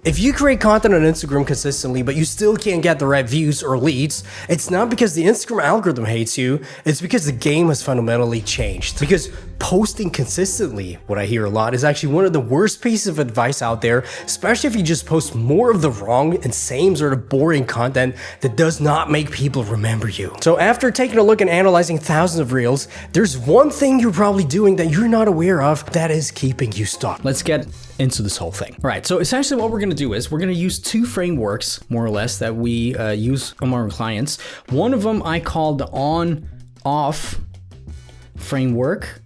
If you create content on Instagram consistently, but you still can't get the right views or leads, it's not because the Instagram algorithm hates you, it's because the game has fundamentally changed. Because posting consistently, what I hear a lot, is actually one of the worst pieces of advice out there, especially if you just post more of the wrong and same sort of boring content that does not make people remember you. So after taking a look and analyzing thousands of reels, there's one thing you're probably doing that you're not aware of that is keeping you stuck. Let's get into this whole thing. All right, so essentially what we're gonna do is we're gonna use two frameworks, more or less, that we use among our clients. One of them I call the on-off framework,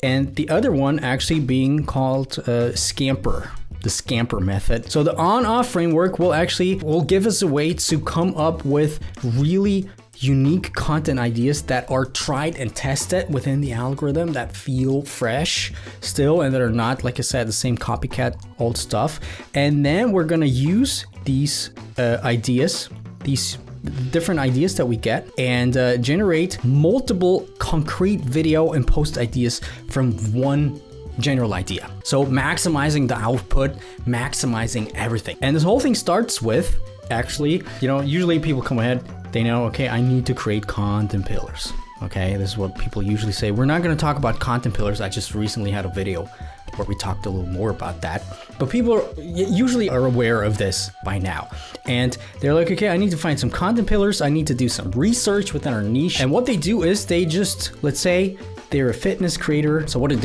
and the other one actually being called Scamper. The Scamper method. So the on-off framework will give us a way to come up with really unique content ideas that are tried and tested within the algorithm, that feel fresh still, and that are not, like I said, the same copycat old stuff. And then we're gonna use these ideas, these different ideas that we get, and generate multiple concrete video and post ideas from one general idea. So maximizing the output, maximizing everything. And this whole thing starts with, actually, usually people come ahead, they know, okay, I need to create content pillars. Okay, this is what people usually say. We're not going to talk about content pillars. I just recently had a video where we talked a little more about that. But people usually are aware of this by now. And they're like, okay, I need to find some content pillars. I need to do some research within our niche. And what they do is they just, let's say, they're a fitness creator. So what do?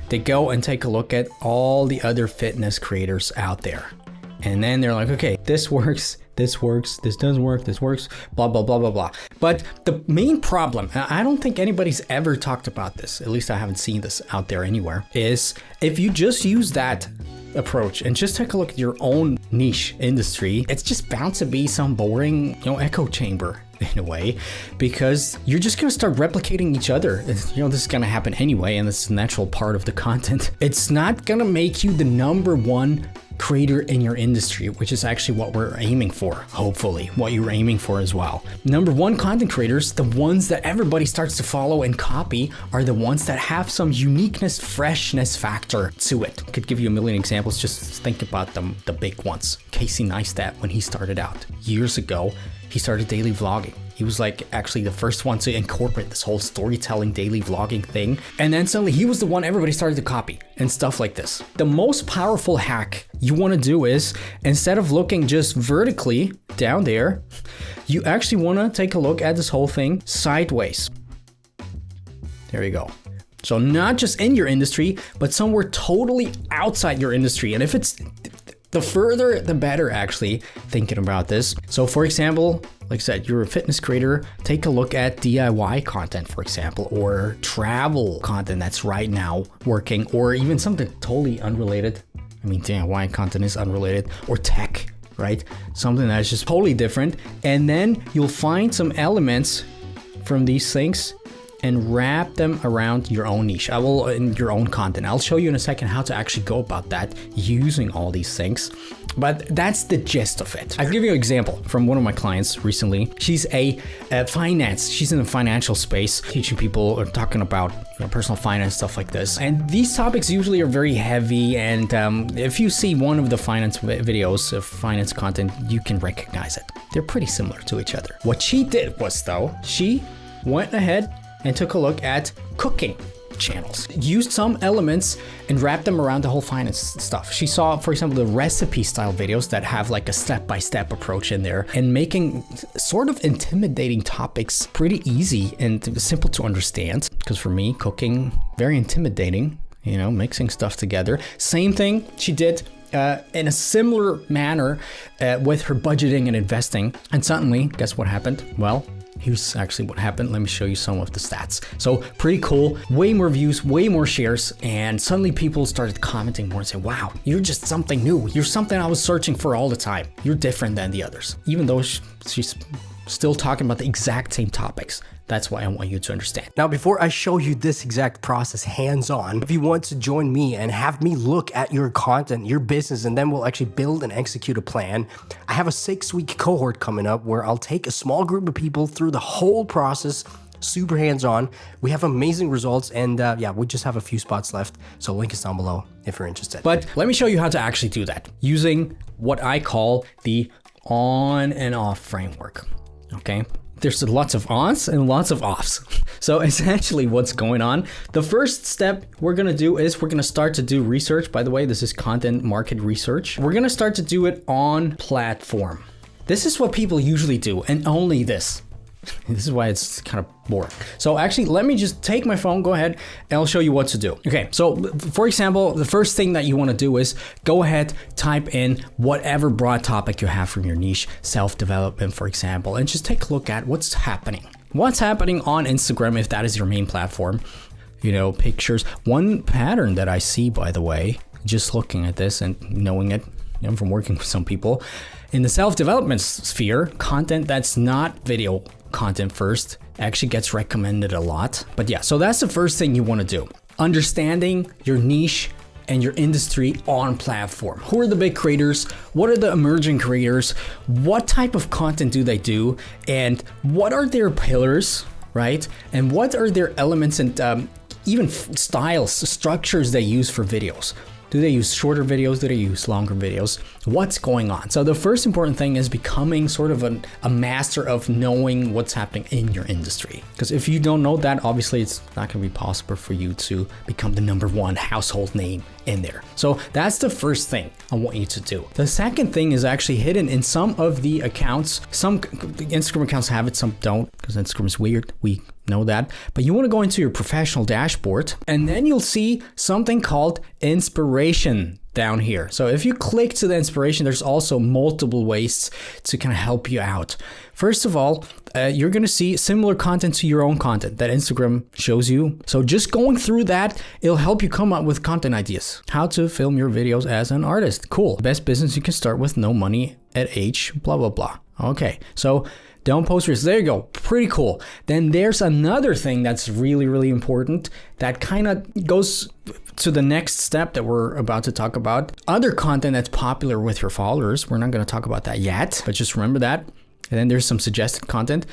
They go and take a look at all the other fitness creators out there. And then they're like, okay, this works, this doesn't work, this works, blah, blah, blah, blah, blah. But the main problem, I don't think anybody's ever talked about this, at least I haven't seen this out there anywhere, is if you just use that approach and just take a look at your own niche industry, it's just bound to be some boring, echo chamber in a way, because you're just gonna start replicating each other. This is gonna happen anyway, and it's a natural part of the content. It's not gonna make you the #1 creator in your industry, which is actually what we're aiming for, hopefully, what you're aiming for as well. #1 content creators, the ones that everybody starts to follow and copy, are the ones that have some uniqueness, freshness factor to it. I could give you a million examples, just think about them, the big ones. Casey Neistat, when he started out years ago, he started daily vlogging. He was like actually the first one to incorporate this whole storytelling daily vlogging thing. And then suddenly he was the one everybody started to copy and stuff like this. The most powerful hack you want to do is, instead of looking just vertically down there, you actually want to take a look at this whole thing sideways. There you go. So not just in your industry, but somewhere totally outside your industry. And if it's the further, the better, actually, thinking about this. So for example, like I said, you're a fitness creator, take a look at DIY content, for example, or travel content that's right now working, or even something totally unrelated. I mean, DIY content is unrelated, or tech, right? Something that's just totally different. And then you'll find some elements from these things and wrap them around your own niche. In your own content. I'll show you in a second how to actually go about that using all these things. But that's the gist of it. I'll give you an example from one of my clients recently. She's she's in the financial space, teaching people or talking about personal finance, stuff like this. And these topics usually are very heavy. And if you see one of the finance videos of finance content, you can recognize it. They're pretty similar to each other. What she did was, though, she went ahead and took a look at cooking channels, used some elements and wrapped them around the whole finance stuff. She saw, for example, the recipe style videos that have like a step-by-step approach in there, and making sort of intimidating topics pretty easy and simple to understand. Because for me, cooking, very intimidating, mixing stuff together. Same thing she did in a similar manner with her budgeting and investing. And suddenly, guess what happened? Well, here's actually what happened. Let me show you some of the stats. So pretty cool, way more views, way more shares, and suddenly people started commenting more and saying, wow, you're just something new. You're something I was searching for all the time. You're different than the others. Even though she's still talking about the exact same topics. That's why I want you to understand. Now, before I show you this exact process hands-on, if you want to join me and have me look at your content, your business, and then we'll actually build and execute a plan, I have a 6-week cohort coming up where I'll take a small group of people through the whole process, super hands-on. We have amazing results, and yeah, we just have a few spots left, so link is down below. if you're interested. But let me show you how to actually do that using what I call the on and off framework. Okay. There's lots of ons and lots of offs. So essentially what's going on, the first step we're gonna do is we're gonna start to do research. By the way, this is content market research. We're gonna start to do it on platform. This is what people usually do, and only this. This is why it's kind of boring. So actually, let me just take my phone, go ahead, and I'll show you what to do. Okay, so for example, the first thing that you want to do is go ahead, type in whatever broad topic you have from your niche, self-development, for example, and just take a look at what's happening. What's happening on Instagram, if that is your main platform, you know, pictures. One pattern that I see, by the way, just looking at this and knowing it, you know, from working with some people, in the self-development sphere, content that's not video content first actually gets recommended a lot. But yeah, so that's the first thing you want to do. Understanding your niche and your industry on platform. Who are the big creators? What are the emerging creators? What type of content do they do? And what are their pillars, right? And what are their elements and even styles, structures they use for videos? Do they use shorter videos? Do they use longer videos? What's going on? So the first important thing is becoming sort of a master of knowing what's happening in your industry. Because if you don't know that, obviously it's not going to be possible for you to become the #1 household name in there. So that's the first thing I want you to do. The second thing is actually hidden in some of the accounts. Some Instagram accounts have it, some don't, because Instagram is weird. We know that. But you want to go into your professional dashboard, and then you'll see something called inspiration down here. So if you click to the inspiration, there's also multiple ways to kind of help you out. First of all, you're going to see similar content to your own content that Instagram shows you. So just going through that, it'll help you come up with content ideas. How to film your videos as an artist. Cool. Best business you can start with, no money at age, blah, blah, blah. Okay. So don't post risks. There you go. Pretty cool. Then there's another thing that's really, really important that kind of goes to the next step that we're about to talk about. Other content that's popular with your followers. We're not going to talk about that yet, but just remember that. And then there's some suggested content.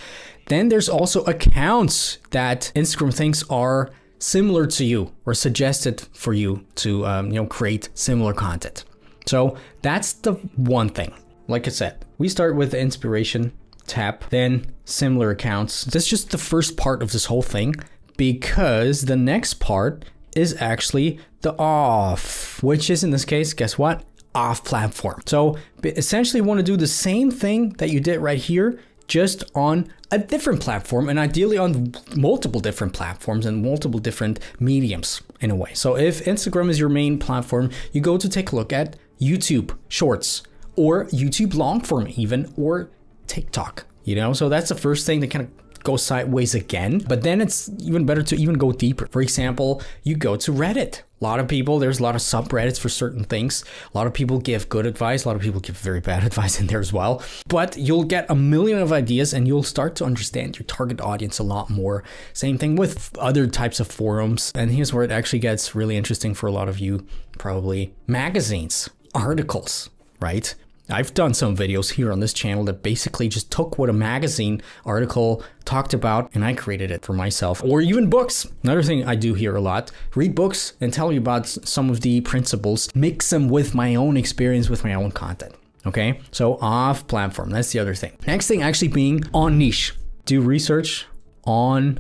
Then there's also accounts that Instagram thinks are similar to you or suggested for you to create similar content. So that's the one thing. Like I said, we start with the inspiration tab, then similar accounts. That's just the first part of this whole thing, because the next part is actually the off, which is in this case, guess what? Off platform. So essentially you want to do the same thing that you did right here, just on a different platform, and ideally on multiple different platforms and multiple different mediums in a way. So if Instagram is your main platform, you go to take a look at YouTube Shorts or YouTube long form even, or TikTok, you know? So that's the first thing that kind of goes sideways again, but then it's even better to even go deeper. For example, you go to Reddit. A lot of people, there's a lot of subreddits for certain things. A lot of people give good advice. A lot of people give very bad advice in there as well. But you'll get a million of ideas and you'll start to understand your target audience a lot more. Same thing with other types of forums. And here's where it actually gets really interesting for a lot of you, probably. Magazines, articles, right? I've done some videos here on this channel that basically just took what a magazine article talked about and I created it for myself. Or even books. Another thing I do here a lot, read books and tell you about some of the principles, mix them with my own experience, with my own content. Okay, so off platform, that's the other thing. Next thing actually being on niche. Do research on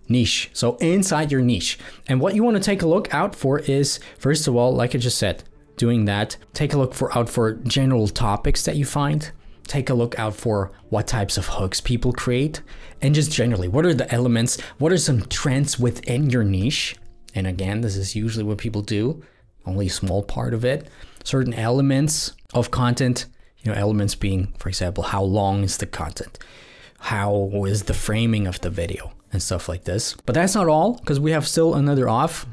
niche. So inside your niche. And what you want to take a look out for is, first of all, like I just said, doing that, take a look out for general topics that you find. Take a look out for what types of hooks people create, and just generally, what are the elements, what are some trends within your niche? And again, this is usually what people do, only a small part of it. Certain elements of content, elements being, for example, how long is the content? How is the framing of the video and stuff like this? But that's not all, because we have still another off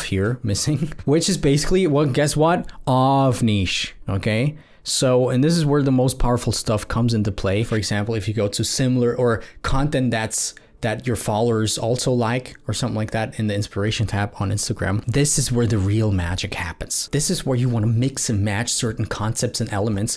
here missing, which is basically, well, guess what? Off niche, okay? So, and this is where the most powerful stuff comes into play. For example, if you go to similar or content that your followers also like or something like that in the inspiration tab on Instagram, this is where the real magic happens. This is where you want to mix and match certain concepts and elements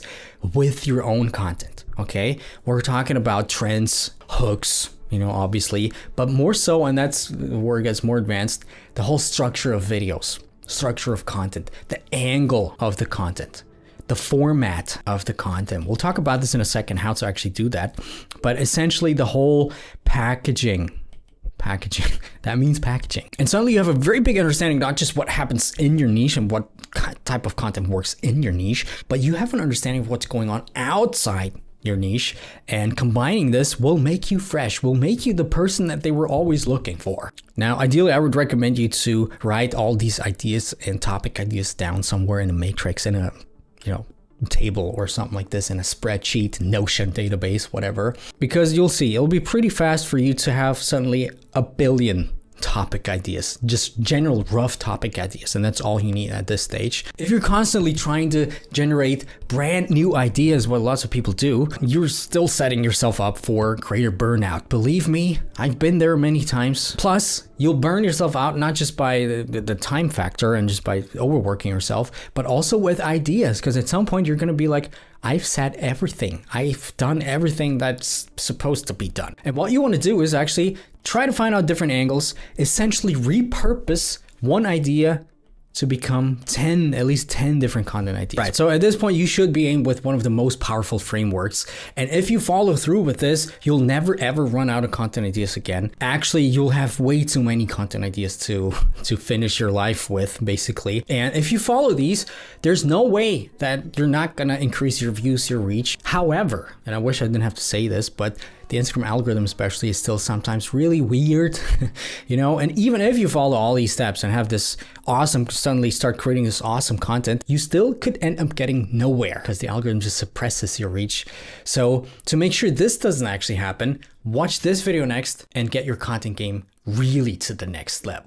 with your own content, okay? We're talking about trends, hooks, obviously, but more so, and that's where it gets more advanced, the whole structure of videos. structure of content, the angle of the content, the format of the content. We'll talk about this in a second, how to actually do that. But essentially the whole packaging, that means packaging. And suddenly you have a very big understanding, not just what happens in your niche and what type of content works in your niche, but you have an understanding of what's going on outside your niche, and combining this will make you fresh, will make you the person that they were always looking for. Now, ideally, I would recommend you to write all these ideas and topic ideas down somewhere in a matrix, in a, table or something like this, in a spreadsheet, Notion database, whatever, because you'll see it'll be pretty fast for you to have suddenly a billion topic ideas, just general rough topic ideas, and that's all you need at this stage. If you're constantly trying to generate brand new ideas, what lots of people do, you're still setting yourself up for greater burnout. Believe me, I've been there many times. Plus, you'll burn yourself out not just by the time factor and just by overworking yourself, but also with ideas, because at some point you're going to be like, I've said everything. I've done everything that's supposed to be done. And what you want to do is actually try to find out different angles, essentially repurpose one idea to become at least 10 different content ideas. Right, so at this point, you should be aimed with one of the most powerful frameworks. And if you follow through with this, you'll never ever run out of content ideas again. Actually, you'll have way too many content ideas to finish your life with, basically. And if you follow these, there's no way that you're not gonna increase your views, your reach. However, and I wish I didn't have to say this, but the Instagram algorithm especially is still sometimes really weird, and even if you follow all these steps and have this awesome, suddenly start creating this awesome content, you still could end up getting nowhere because the algorithm just suppresses your reach. So to make sure this doesn't actually happen, watch this video next and get your content game really to the next level.